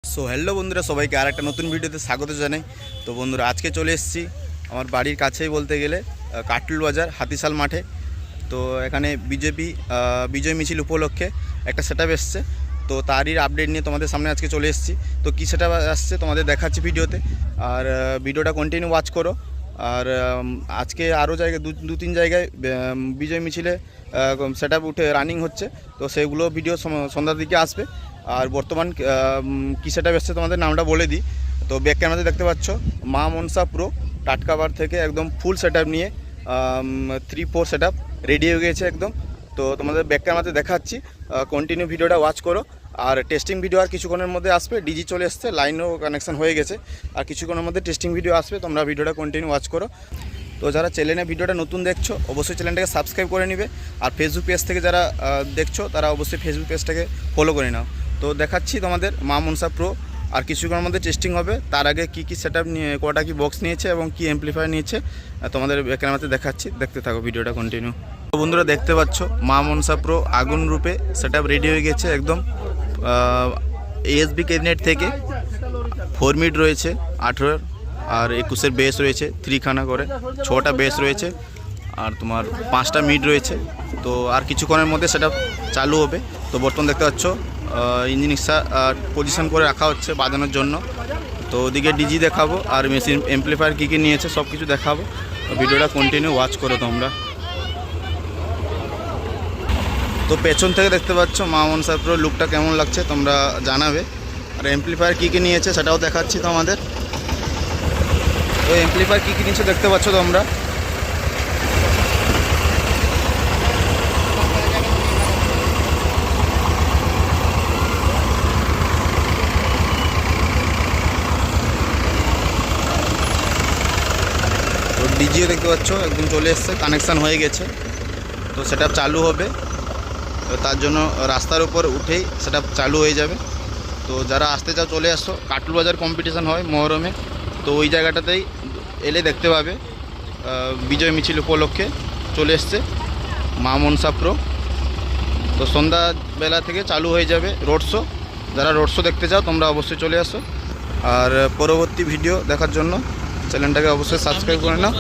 So hello বন্ধুরা, সবাইকে আর একটা নতুন ভিডিওতে স্বাগত জানাই। তো বন্ধুরা, আজকে চলে এসেছি আমার বাড়ির কাছেই বলতে গেলে কাটুল বাজার হাতিশাল মাঠে। তো এখানে বিজেপি বিজয় মিছিল উপলক্ষে একটা সেটআপ এসছে। তো তারই আপডেট নিয়ে তোমাদের সামনে আজকে চলে এসেছি। তো কী সেটআপ আসছে তোমাদের দেখাচ্ছি ভিডিওতে, আর ভিডিওটা কন্টিনিউ ওয়াচ করো। আর আজকে আরও জায়গায় দু তিন জায়গায় বিজয় মিছিলে সেটআপ উঠে রানিং হচ্ছে। তো সেগুলো ভিডিও সন্ধ্যার দিকে আসবে। আর বর্তমান কী সেটআপ এসছে তোমাদের নামটা বলে দিই। তো ব্যাক ক্যামেরাতে দেখতে পাচ্ছ মা মনসা প্রো টাটকাবার থেকে একদম ফুল সেটআপ নিয়ে 3-4 সেটআপ রেডি হয়ে গেছে একদম। তো তোমাদের ব্যাক ক্যামেরাতে দেখাচ্ছি, কন্টিনিউ ভিডিওটা ওয়াচ করো। আর টেস্টিং ভিডিও আর কিছুক্ষণের মধ্যে আসবে, ডিজি চলে এসছে, লাইনও কানেকশন হয়ে গেছে। আর কিছুক্ষণের মধ্যে টেস্টিং ভিডিও আসবে, তোমরা ভিডিওটা কন্টিনিউ ওয়াচ করো। তো যারা চ্যানেলে ভিডিওটা নতুন দেখছো অবশ্যই চ্যানেলটাকে সাবস্ক্রাইব করে নিবে। আর ফেসবুক পেজ থেকে যারা দেখছো তারা অবশ্যই ফেসবুক পেজটাকে ফলো করে নাও। তো দেখাচ্ছি তোমাদের মা মনসা প্রো, আর কিছুক্ষণের মধ্যে টেস্টিং হবে। তার আগে কী সেটআপ নিয়ে, কটা কি বক্স নিয়েছে এবং কি অ্যাম্পলিফায়ার নিয়েছে তোমাদের ক্যামেরাতে দেখাচ্ছি, দেখতে থাকো ভিডিওটা কন্টিনিউ। তো বন্ধুরা দেখতে পাচ্ছ মা মনসা প্রো আগুন রূপে সেটআপ রেডি হয়ে গেছে একদম। এএসবি ক্যাবিনেট থেকে 4 মিড রয়েছে, 18 আর 21-এর বেস রয়েছে, 3 খানা করে 6টা বেস রয়েছে, আর তোমার 5টা মিড রয়েছে। তো আর কিছুক্ষণের মধ্যে সেটা চালু হবে। তো বর্তমান দেখতে পাচ্ছ ইঞ্জিন পজিশন করে রাখা হচ্ছে বাজানোর জন্য। তো ওদিকে ডিজি দেখাবো আর মেশিন অ্যাম্পলিফায়ার কী কী নিয়েছে সব কিছু দেখাবো। তো ভিডিওটা কন্টিনিউ ওয়াচ করো তোমরা। তো পেছন থেকে দেখতে পাচ্ছ মা মনসা প্রো লুকটা কেমন লাগছে তোমরা জানাবে। আর অ্যাম্পলিফায়ার কী কী নিয়েছে সেটাও দেখাচ্ছি তোমাদের। তো অ্যাম্পলিফায়ার কী কী নিয়েছে দেখতে পাচ্ছ তোমরা। তো ডিজিও দেখতে পাচ্ছ একদম চলে এসছে, কানেকশান হয়ে গেছে। তো সেটা চালু হবে, তো তার জন্য রাস্তার উপর উঠেই সেটা চালু হয়ে যাবে। তো যারা আসতে চাও চলে আসো, কাটুল বাজার কম্পিটিশান হয় মহরমে। তো ওই জায়গাটাতেই এলে দেখতে পাবে বিজয় মিছিল উপলক্ষে চলে এসছে মা মনসা প্রো। তো সন্ধ্যাবেলা থেকে চালু হয়ে যাবে রোড শো। যারা রোড শো দেখতে চাও তোমরা অবশ্যই চলে আসো। আর পরবর্তী ভিডিও দেখার জন্য চ্যানেলটাকে অবশ্যই সাবস্ক্রাইব করে নাও।